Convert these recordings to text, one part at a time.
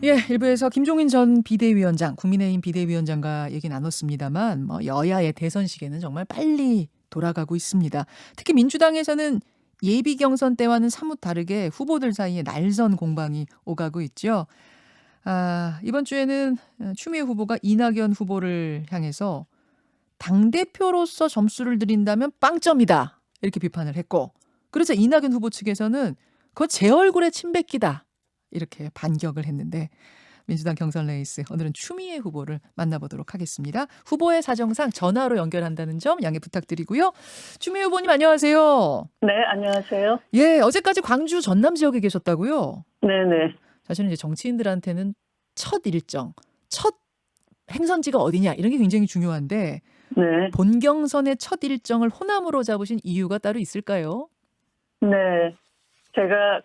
예, 일부에서 김종인 전 비대위원장, 국민의힘 비대위원장과 얘기 나눴습니다만 여야의 대선 시계는 정말 빨리 돌아가고 있습니다. 특히 민주당에서는 예비 경선 때와는 사뭇 다르게 후보들 사이에 날선 공방이 오가고 있죠. 이번 주에는 추미애 후보가 이낙연 후보를 향해서 당대표로서 점수를 드린다면 빵점이다, 이렇게 비판을 했고, 그래서 이낙연 후보 측에서는 그건 제 얼굴에 침 뱉기다, 이렇게 반격을 했는데, 민주당 경선 레이스, 오늘은 추미애 후보를 만나보도록 하겠습니다. 후보의 사정상 전화로 연결한다는 점 양해 부탁드리고요. 추미애 후보님 안녕하세요. 네, 안녕하세요. 예, 어제까지 광주 전남 지역에 계셨다고요? 네네. 사실은 이제 정치인들한테는 첫 일정, 첫 행선지가 어디냐, 이런 게 굉장히 중요한데, 네. 본경선의 첫 일정을 호남으로 잡으신 이유가 따로 있을까요? 네. 제가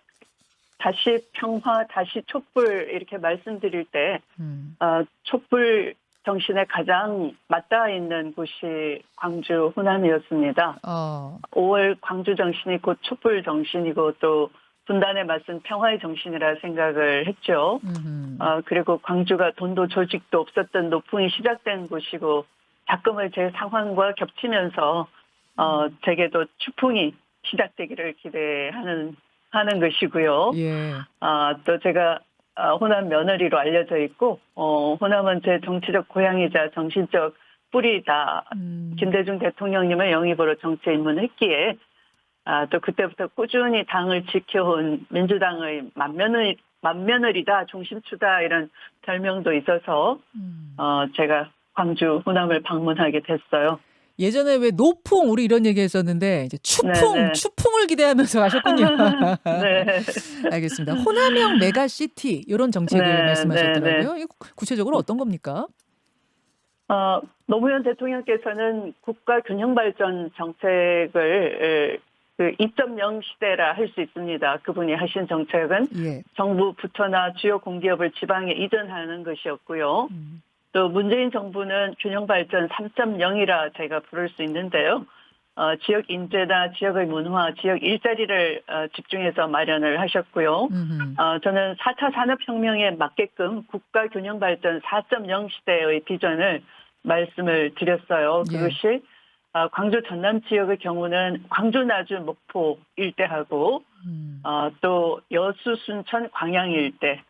다시 평화, 다시 촛불 이렇게 말씀드릴 때, 음, 촛불 정신에 가장 맞닿아 있는 곳이 광주 호남이었습니다. 어, 5월 광주 정신이 곧 촛불 정신이고 또 분단에 맞선 평화의 정신이라 생각을 했죠. 그리고 광주가 돈도 조직도 없었던 노풍이 시작된 곳이고 가끔은 제 상황과 겹치면서 제게도 추풍이 시작되기를 기대하는 것이고요. 예, 또 제가 호남 며느리로 알려져 있고 호남은 제 정치적 고향이자 정신적 뿌리다. 김대중 대통령님의 영입으로 정치에 입문했기에 또 그때부터 꾸준히 당을 지켜온 민주당의 맏며느리다, 중심추다 이런 별명도 있어서 제가 광주 호남을 방문하게 됐어요. 예전에 왜 노풍 우리 이런 얘기 했었는데 이제 네네. 추풍을 기대하면서 가셨군요. 네. 알겠습니다. 호남형 메가시티 이런 정책을 네, 네, 네. 말씀하셨더라고요. 이거 구체적으로 어떤 겁니까? 노무현 대통령께서는 국가 균형 발전 정책을 그 2.0 시대라 할 수 있습니다. 그분이 하신 정책은 예. 정부 부처나 주요 공기업을 지방에 이전하는 것이었고요. 또 문재인 정부는 균형 발전 3.0이라 제가 부를 수 있는데요. 지역 인재나 지역의 문화, 지역 일자리를 집중해서 마련을 하셨고요. 저는 4차 산업혁명에 맞게끔 국가 균형 발전 4.0 시대의 비전을 말씀을 드렸어요. 예. 그것이 광주 전남 지역의 경우는 광주 나주 목포 일대하고 또 여수 순천 광양 일대,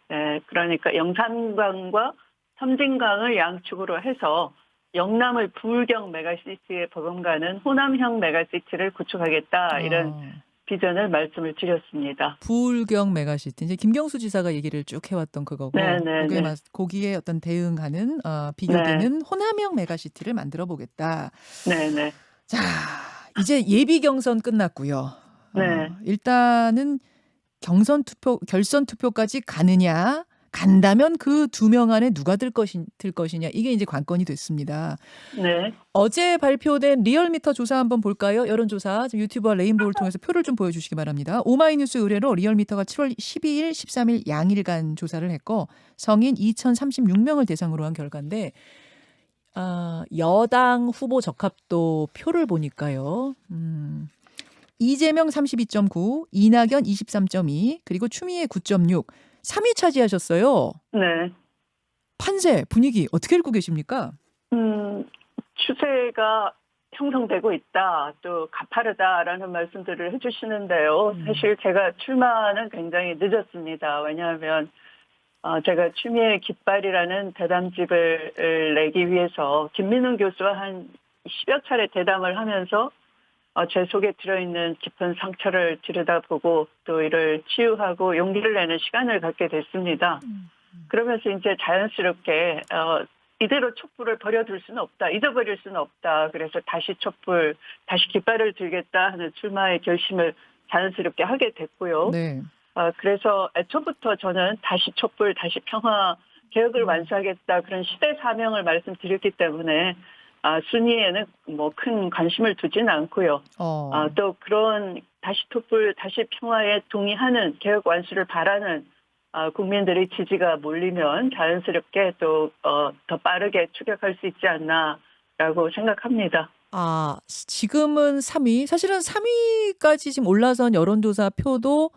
그러니까 영산강과 섬진강을 양축으로 해서 영남의 부울경 메가시티에 버금가는 호남형 메가시티를 구축하겠다, 이런 비전을 말씀을 드렸습니다. 부울경 메가시티. 이제 김경수 지사가 얘기를 쭉 해왔던 그거고, 네네네. 거기에 어떤 대응하는 네. 비교되는 호남형 메가시티를 만들어 보겠다. 네네. 자, 이제 예비 경선 끝났고요. 네. 일단은 결선 투표까지 가느냐, 간다면 그 두 명 안에 누가 들 것이냐, 이게 이제 관건이 됐습니다. 네. 어제 발표된 리얼미터 조사 한번 볼까요? 여론조사. 지금 유튜브와 레인보우를 통해서 표를 좀 보여주시기 바랍니다. 오마이뉴스 의뢰로 리얼미터가 7월 12일, 13일 양일간 조사를 했고, 성인 2,036명을 대상으로 한 결과인데, 여당 후보 적합도 표를 보니까요. 이재명 32.9, 이낙연 23.2, 그리고 추미애 9.6, 3위 차지하셨어요. 네. 판세 분위기 어떻게 읽고 계십니까? 추세가 형성되고 있다, 또 가파르다라는 말씀들을 해주시는데요. 사실 제가 출마는 굉장히 늦었습니다. 왜냐하면 제가 추미애 깃발이라는 대담집을 내기 위해서 김민훈 교수와 한 10여 차례 대담을 하면서 제 속에 들어있는 깊은 상처를 들여다보고 또 이를 치유하고 용기를 내는 시간을 갖게 됐습니다. 그러면서 이제 자연스럽게 이대로 촛불을 버려둘 수는 없다, 잊어버릴 수는 없다. 그래서 다시 촛불, 다시 깃발을 들겠다 하는 출마의 결심을 자연스럽게 하게 됐고요. 네. 그래서 애초부터 저는 다시 촛불, 다시 평화, 개혁을 완수하겠다, 그런 시대 사명을 말씀드렸기 때문에 순위에는 뭐 큰 관심을 두지는 않고요. 또 그런 다시 촛불, 다시 평화에 동의하는, 개혁 완수를 바라는 국민들의 지지가 몰리면 자연스럽게 또 더 빠르게 추격할 수 있지 않나라고 생각합니다. 지금은 3위. 사실은 3위까지 지금 올라선 여론조사 표도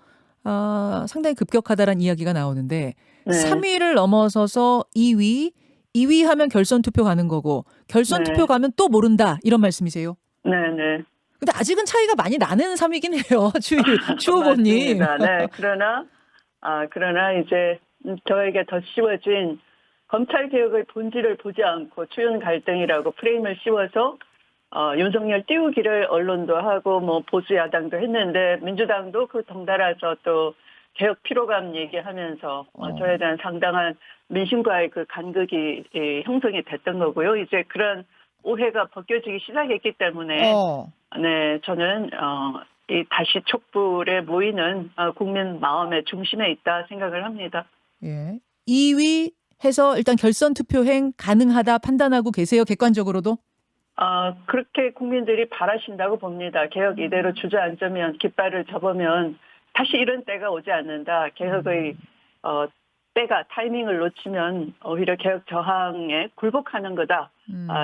상당히 급격하다라는 이야기가 나오는데, 네. 3위를 넘어서서 2위, 2위 하면 결선 투표 가는 거고 결선 네. 투표 가면 또 모른다 이런 말씀이세요? 네네. 근데 아직은 차이가 많이 나는 3위긴 해요. 추 후보님. 맞습니다. 네. 그러나 이제 저에게 더 씌워진 검찰 개혁의 본질을 보지 않고 추윤 갈등이라고 프레임을 씌워서 윤석열 띄우기를 언론도 하고 뭐 보수 야당도 했는데 민주당도 그 덩달아서 또 개혁 피로감 얘기하면서 저에 대한 상당한 민심과의 그 간극이 형성이 됐던 거고요. 이제 그런 오해가 벗겨지기 시작했기 때문에 어. 네, 저는 이 다시 촛불에 모이는 국민 마음의 중심에 있다 생각을 합니다. 예. 2위 해서 일단 결선 투표행 가능하다 판단하고 계세요. 객관적으로도? 그렇게 국민들이 바라신다고 봅니다. 개혁 이대로 주저앉으면 깃발을 접으면 다시 이런 때가 오지 않는다. 개혁의 때가 타이밍을 놓치면 오히려 개혁 저항에 굴복하는 거다.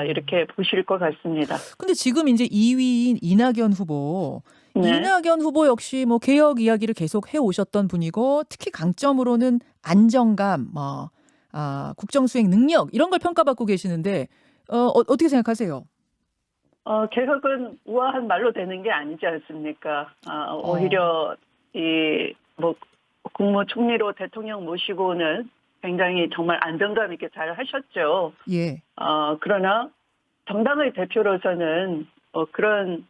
이렇게 보실 것 같습니다. 근데 지금 이제 2위인 이낙연 후보, 네. 이낙연 후보 역시 뭐 개혁 이야기를 계속 해 오셨던 분이고 특히 강점으로는 안정감, 국정 수행 능력 이런 걸 평가받고 계시는데 어떻게 생각하세요? 개혁은 우아한 말로 되는 게 아니지 않습니까? 오히려 뭐 국무총리로 대통령 모시고는 굉장히 정말 안정감 있게 잘 하셨죠. 예. 그러나 정당의 대표로서는 그런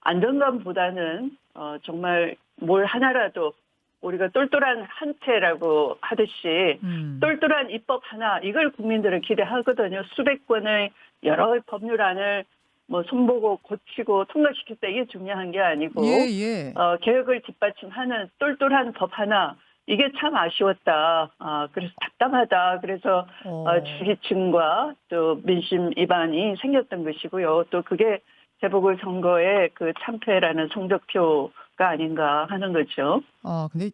안정감보다는 정말 뭘 하나라도 우리가 똘똘한 한태라고 하듯이 똘똘한 입법 하나 이걸 국민들은 기대하거든요. 수백 건의 여러 법률안을 뭐 손보고 고치고 통과시킬 때 이게 중요한 게 아니고 예. 개혁을 뒷받침하는 똘똘한 법 하나 이게 참 아쉬웠다. 그래서 답답하다. 그래서 지지층과 또 민심 이반이 생겼던 것이고요. 또 그게 재보궐선거의 그 참패라는 성적표가 아닌가 하는 거죠. 근데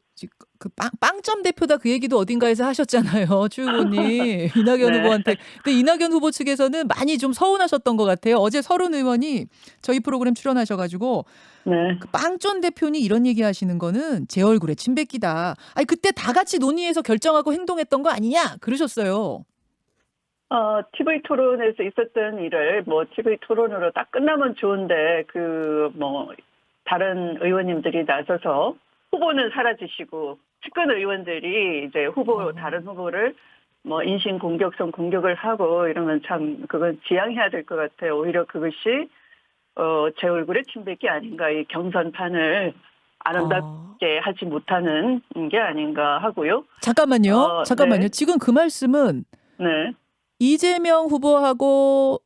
그 빵점 대표다 그 얘기도 어딘가에서 하셨잖아요. 추 후보님. 이낙연 네. 후보한테. 근데 이낙연 후보 측에서는 많이 좀 서운하셨던 것 같아요. 어제 서른 의원이 저희 프로그램 출연하셔가지고 네. 그 빵점 대표니 이런 얘기 하시는 거는 제 얼굴에 침 뱉기다. 아니 그때 다 같이 논의해서 결정하고 행동했던 거 아니냐 그러셨어요. TV 토론에서 있었던 일을 뭐 TV 토론으로 딱 끝나면 좋은데 다른 의원님들이 나서서 후보는 사라지시고 측근 의원들이 이제 다른 후보를 뭐 인신 공격성 공격을 하고 이러면 참 그건 지양해야 될 것 같아요. 오히려 그것이 제 얼굴에 침뱉기 아닌가. 이 경선판을 아름답게 하지 못하는 게 아닌가 하고요. 잠깐만요. 네. 지금 그 말씀은 네. 이재명 후보하고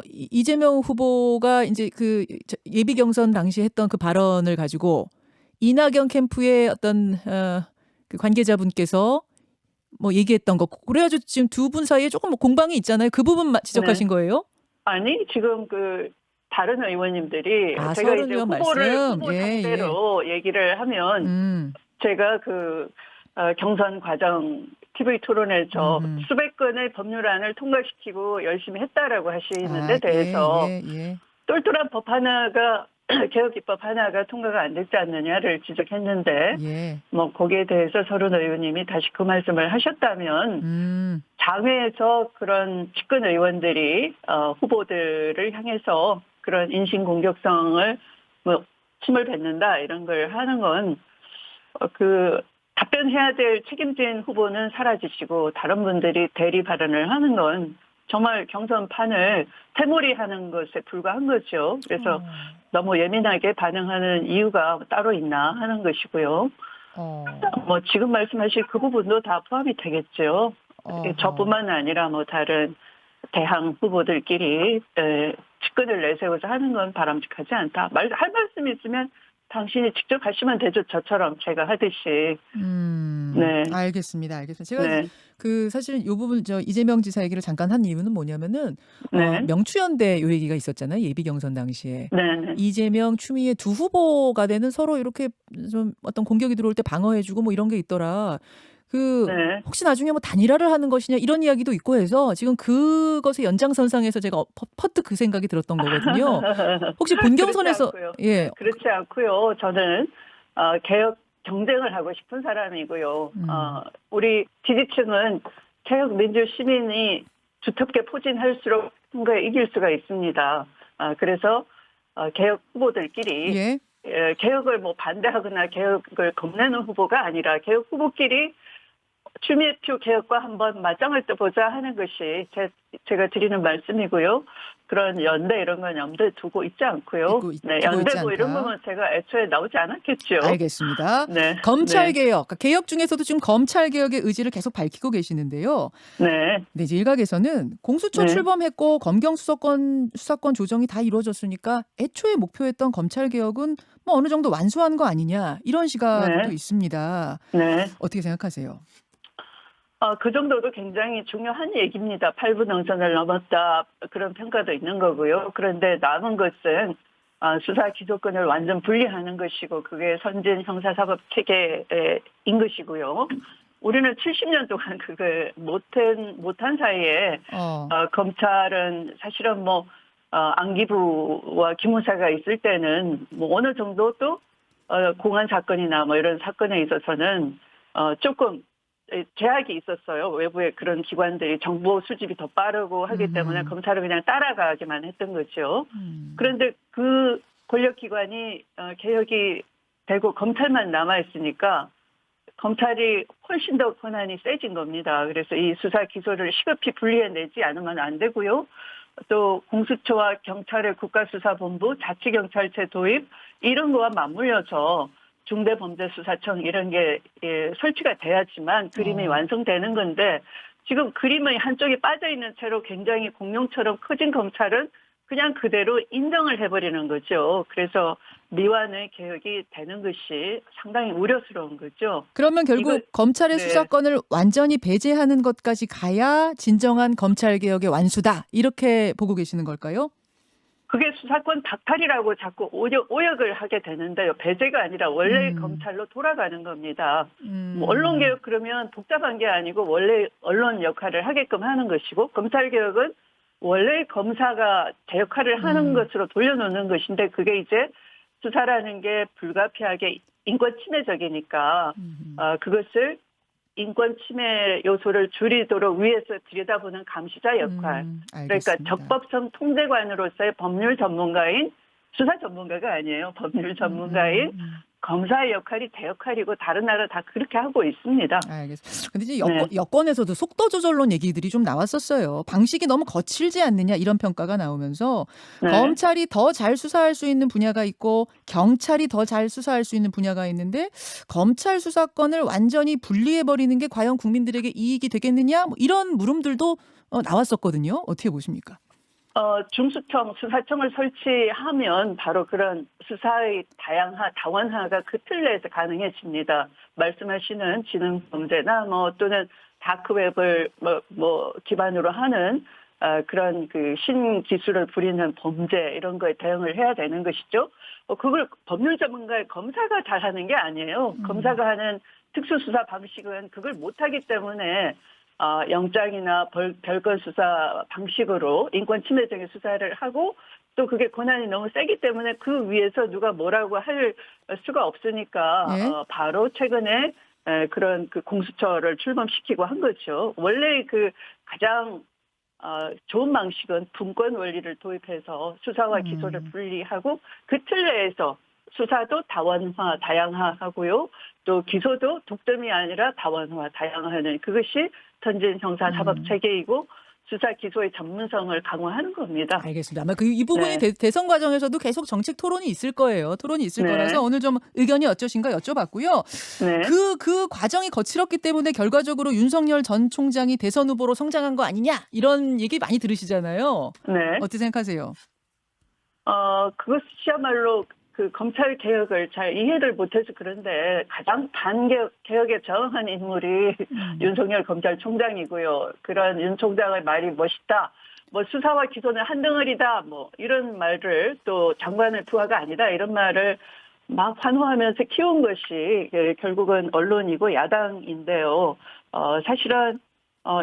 이재명 후보가 이제 그 예비 경선 당시 했던 그 발언을 가지고 이낙연 캠프의 어떤 그 관계자분께서 뭐 얘기했던 거 그래가지고 지금 두 분 사이에 조금 뭐 공방이 있잖아요. 그 부분 지적하신 거예요? 아니 지금 그 다른 의원님들이 제가 서른 이제 의원 후보 말씀. 상대로 얘기를 하면 제가 그 경선 과정 TV 토론에서 수백 건의 법률안을 통과시키고 열심히 했다라고 하시는 데 대해서 똘똘한 법 하나가 개혁 입법 하나가 통과가 안 됐지 않느냐를 지적했는데 뭐 거기에 대해서 서른 의원님이 다시 그 말씀을 하셨다면 장외에서 그런 측근 의원들이 후보들을 향해서 그런 인신 공격성을 뭐 침을 뱉는다 이런 걸 하는 건 답변해야 될 책임진 후보는 사라지시고 다른 분들이 대리 발언을 하는 건 정말 경선판을 태몰이하는 것에 불과한 거죠. 그래서 너무 예민하게 반응하는 이유가 따로 있나 하는 것이고요. 뭐 지금 말씀하신 그 부분도 다 포함이 되겠죠. 저뿐만 아니라 뭐 다른 대항 후보들끼리 측근을 내세워서 하는 건 바람직하지 않다. 할 말씀 있으면 당신이 직접 하시면 되죠. 저처럼 제가 하듯이. 네. 알겠습니다. 제가 그 사실 이 부분 이재명 지사 얘기를 잠깐 한 이유는 뭐냐면은 명추연대 요 얘기가 있었잖아요. 예비 경선 당시에. 이재명, 추미애 두 후보가 되는 서로 이렇게 좀 어떤 공격이 들어올 때 방어해주고 뭐 이런 게 있더라. 혹시 나중에 뭐 단일화를 하는 것이냐 이런 이야기도 있고 해서 지금 그것의 연장선상에서 제가 퍼뜩 그 생각이 들었던 거거든요. 혹시 본경선에서 그렇지 않고요. 저는 개혁 경쟁을 하고 싶은 사람이고요. 음. 우리 지지층은 개혁 민주 시민이 두텁게 포진할수록 선거에 이길 수가 있습니다. 그래서 개혁 후보들끼리 예. 개혁을 뭐 반대하거나 개혁을 겁내는 후보가 아니라 개혁 후보끼리 추미애표 개혁과 한번 맞짱을 떠보자 하는 것이 제가 드리는 말씀이고요. 그런 연대 이런 건 염두에 두고 있지 않고요. 두고 있지 연대고 이런 않다. 거면 제가 애초에 나오지 않았겠죠. 알겠습니다. 네. 검찰개혁, 그러니까 개혁 중에서도 지금 검찰개혁의 의지를 계속 밝히고 계시는데요. 네. 근데 이제 일각에서는 공수처 네. 출범했고 수사권 조정이 다 이루어졌으니까 애초에 목표했던 검찰개혁은 뭐 어느 정도 완수한 거 아니냐 이런 시각도 네. 있습니다. 네. 어떻게 생각하세요? 그 정도도 굉장히 중요한 얘기입니다. 8분 능선을 넘었다 그런 평가도 있는 거고요. 그런데 남은 것은 수사 기소권을 완전 분리하는 것이고 그게 선진 형사사법 체계인 것이고요. 우리는 70년 동안 그걸 못한 사이에 검찰은 사실은 뭐 안기부와 기무사가 있을 때는 뭐 어느 정도 또 공안 사건이나 뭐 이런 사건에 있어서는 조금 제약이 있었어요. 외부의 그런 기관들이 정보 수집이 더 빠르고 하기 때문에 검찰을 그냥 따라가기만 했던 거죠. 그런데 그 권력기관이 개혁이 되고 검찰만 남아있으니까 검찰이 훨씬 더 권한이 세진 겁니다. 그래서 이 수사 기소를 시급히 분리해내지 않으면 안 되고요. 또 공수처와 경찰의 국가수사본부, 자치경찰체 도입 이런 거와 맞물려서 중대범죄수사청 이런 게 설치가 돼야지만 그림이 완성되는 건데 지금 그림의 한쪽이 빠져있는 채로 굉장히 공룡처럼 커진 검찰은 그냥 그대로 인정을 해버리는 거죠. 그래서 미완의 개혁이 되는 것이 상당히 우려스러운 거죠. 그러면 결국 검찰의 네. 수사권을 완전히 배제하는 것까지 가야 진정한 검찰개혁의 완수다 이렇게 보고 계시는 걸까요? 그게 수사권 박탈이라고 자꾸 오역을 하게 되는데요. 배제가 아니라 원래 검찰로 돌아가는 겁니다. 뭐 언론개혁 그러면 복잡한 게 아니고 원래 언론 역할을 하게끔 하는 것이고 검찰개혁은 원래 검사가 제 역할을 하는 것으로 돌려놓는 것인데 그게 이제 수사라는 게 불가피하게 인권 침해적이니까 그것을 인권 침해 요소를 줄이도록 위에서 들여다보는 감시자 역할. 그러니까 적법성 통제관으로서의 법률 전문가인 수사 전문가가 아니에요. 법률 전문가인 검사의 역할이 대역할이고 다른 나라 다 그렇게 하고 있습니다. 알겠습니다. 근데 이제 여권에서도 속도 조절론 얘기들이 좀 나왔었어요. 방식이 너무 거칠지 않느냐 이런 평가가 나오면서 검찰이 더 잘 수사할 수 있는 분야가 있고 경찰이 더 잘 수사할 수 있는 분야가 있는데 검찰 수사권을 완전히 분리해버리는 게 과연 국민들에게 이익이 되겠느냐 뭐 이런 물음들도 나왔었거든요. 어떻게 보십니까? 중수청, 수사청을 설치하면 바로 그런 수사의 다원화가 그 틀 내에서 가능해집니다. 말씀하시는 지능 범죄나 또는 다크웹을 기반으로 하는 그런 그 신기술을 부리는 범죄 이런 거에 대응을 해야 되는 것이죠. 그걸 법률 전문가의 검사가 잘하는 게 아니에요. 검사가 하는 특수수사 방식은 그걸 못하기 때문에 영장이나 별건 수사 방식으로 인권 침해적인 수사를 하고 또 그게 권한이 너무 세기 때문에 그 위에서 누가 뭐라고 할 수가 없으니까 바로 최근에 그런 그 공수처를 출범시키고 한 거죠. 원래 그 가장 좋은 방식은 분권 원리를 도입해서 수사와 기소를 분리하고 그 틀 내에서 수사도 다원화, 다양화하고요. 또 기소도 독점이 아니라 다원화, 다양화하는 그것이 선진 형사 사법 체계이고 수사 기소의 전문성을 강화하는 겁니다. 알겠습니다. 아마 이 부분이 대선 과정에서도 계속 정책 토론이 있을 거예요. 토론이 있을 거라서 오늘 좀 의견이 어쩌신가 여쭤봤고요. 그 과정이 거칠었기 때문에 결과적으로 윤석열 전 총장이 대선 후보로 성장한 거 아니냐 이런 얘기 많이 들으시잖아요. 어떻게 생각하세요? 그것이야말로 그 검찰 개혁을 잘 이해를 못해서 그런데 가장 반개혁에 저항한 인물이 윤석열 검찰총장이고요. 그런 윤 총장의 말이 멋있다. 수사와 기소는 한덩어리다. 이런 말을 또 장관의 부하가 아니다. 이런 말을 막 환호하면서 키운 것이 결국은 언론이고 야당인데요. 사실은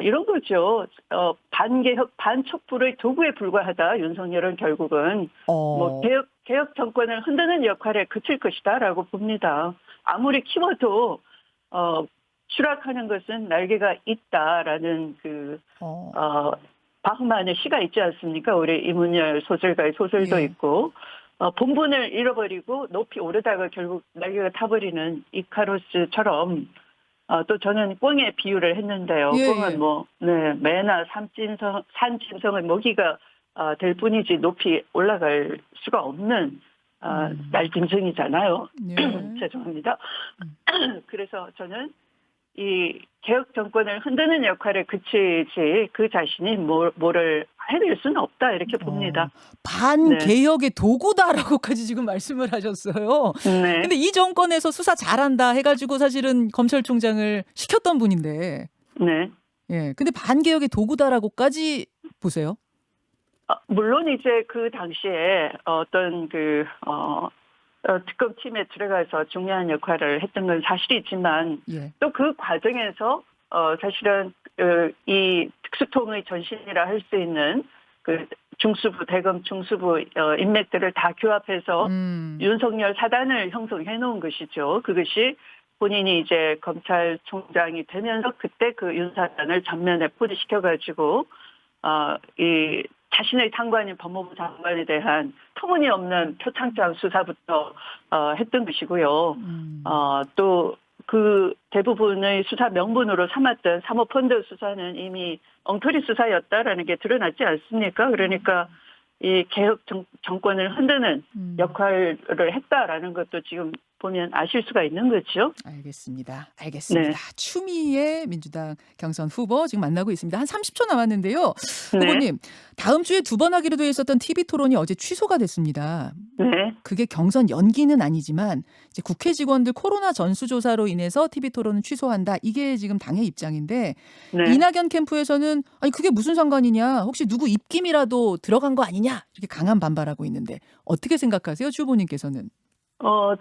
이런 거죠. 반개혁, 반척불의 도구에 불과하다. 윤석열은 결국은 개혁 정권을 흔드는 역할에 그칠 것이다라고 봅니다. 아무리 키워도 추락하는 것은 날개가 있다라는 바흐만의 시가 있지 않습니까? 우리 이문열 소설가의 소설도 예. 있고 본분을 잃어버리고 높이 오르다가 결국 날개가 타버리는 이카로스처럼 또 저는 꿩의 비유를 했는데요. 예, 꿩은 예. 매나 산짐승의 먹이가 될 뿐이지 높이 올라갈 수가 없는 날짐승이잖아요. 예. 죄송합니다. 그래서 저는 이 개혁 정권을 흔드는 역할에 그치지 그 자신이 뭐를 해낼 수는 없다 이렇게 봅니다. 반개혁의 도구다라고까지 지금 말씀을 하셨어요. 네. 근데 이 정권에서 수사 잘한다 해가지고 사실은 검찰총장을 시켰던 분인데, 네. 예. 근데 반개혁의 도구다라고까지 보세요? 물론 이제 그 당시에 어떤 특검팀에 들어가서 중요한 역할을 했던 건 사실이지만 예. 또 그 과정에서 사실은 이 특수통의 전신이라 할 수 있는 그 중수부 대검 중수부 인맥들을 다 규합해서 윤석열 사단을 형성해 놓은 것이죠. 그것이 본인이 이제 검찰총장이 되면서 그때 그 윤 사단을 전면에 포위시켜 가지고 이 자신의 상관인 법무부 장관에 대한 터무니없는 표창장 수사부터 했던 것이고요. 또 그 대부분의 수사 명분으로 삼았던 사모펀드 수사는 이미 엉터리 수사였다라는 게 드러났지 않습니까? 그러니까 이 개혁 정권을 흔드는 역할을 했다라는 것도 지금 보면 아실 수가 있는 거죠. 알겠습니다. 네. 추미애 민주당 경선 후보 지금 만나고 있습니다. 한 30초 남았는데요. 네. 후보님, 다음 주에 2번 하기로 돼 있었던 TV 토론이 어제 취소가 됐습니다. 네. 그게 경선 연기는 아니지만 이제 국회 직원들 코로나 전수조사로 인해서 TV 토론은 취소한다. 이게 지금 당의 입장인데 네. 이낙연 캠프에서는 아니 그게 무슨 상관이냐. 혹시 누구 입김이라도 들어간 거 아니냐. 이렇게 강한 반발하고 있는데 어떻게 생각하세요? 주 후보님께서는.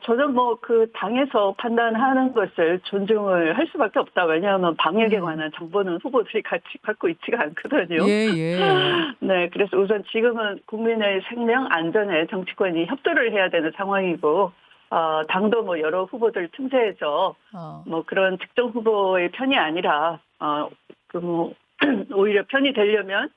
저는 그 당에서 판단하는 것을 존중을 할 수밖에 없다. 왜냐하면 방역에 관한 정보는 후보들이 같이 갖고 있지가 않거든요. 예. 네, 그래서 우선 지금은 국민의 생명 안전에 정치권이 협조를 해야 되는 상황이고, 당도 여러 후보들 틈새에서 그런 특정 후보의 편이 아니라, 오히려 편이 되려면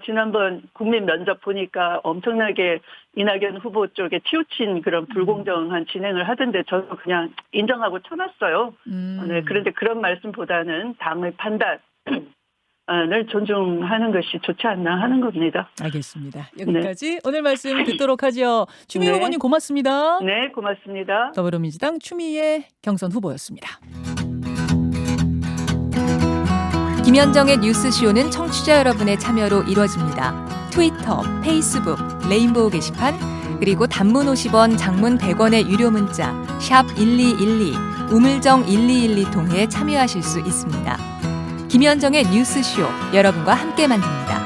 지난번 국민 면접 보니까 엄청나게 이낙연 후보 쪽에 치우친 그런 불공정한 진행을 하던데 저도 그냥 인정하고 쳐놨어요. 네, 그런데 그런 말씀보다는 당의 판단을 존중하는 것이 좋지 않나 하는 겁니다. 알겠습니다. 여기까지 오늘 말씀 듣도록 하죠. 추미애 네. 후보님 고맙습니다. 네, 고맙습니다. 더불어민주당 추미애 경선 후보였습니다. 김현정의 뉴스쇼는 청취자 여러분의 참여로 이루어집니다. 트위터, 페이스북, 레인보우 게시판, 그리고 단문 50원, 장문 100원의 유료 문자 샵 1212, 우물정 1212 통해 참여하실 수 있습니다. 김현정의 뉴스쇼, 여러분과 함께 만듭니다.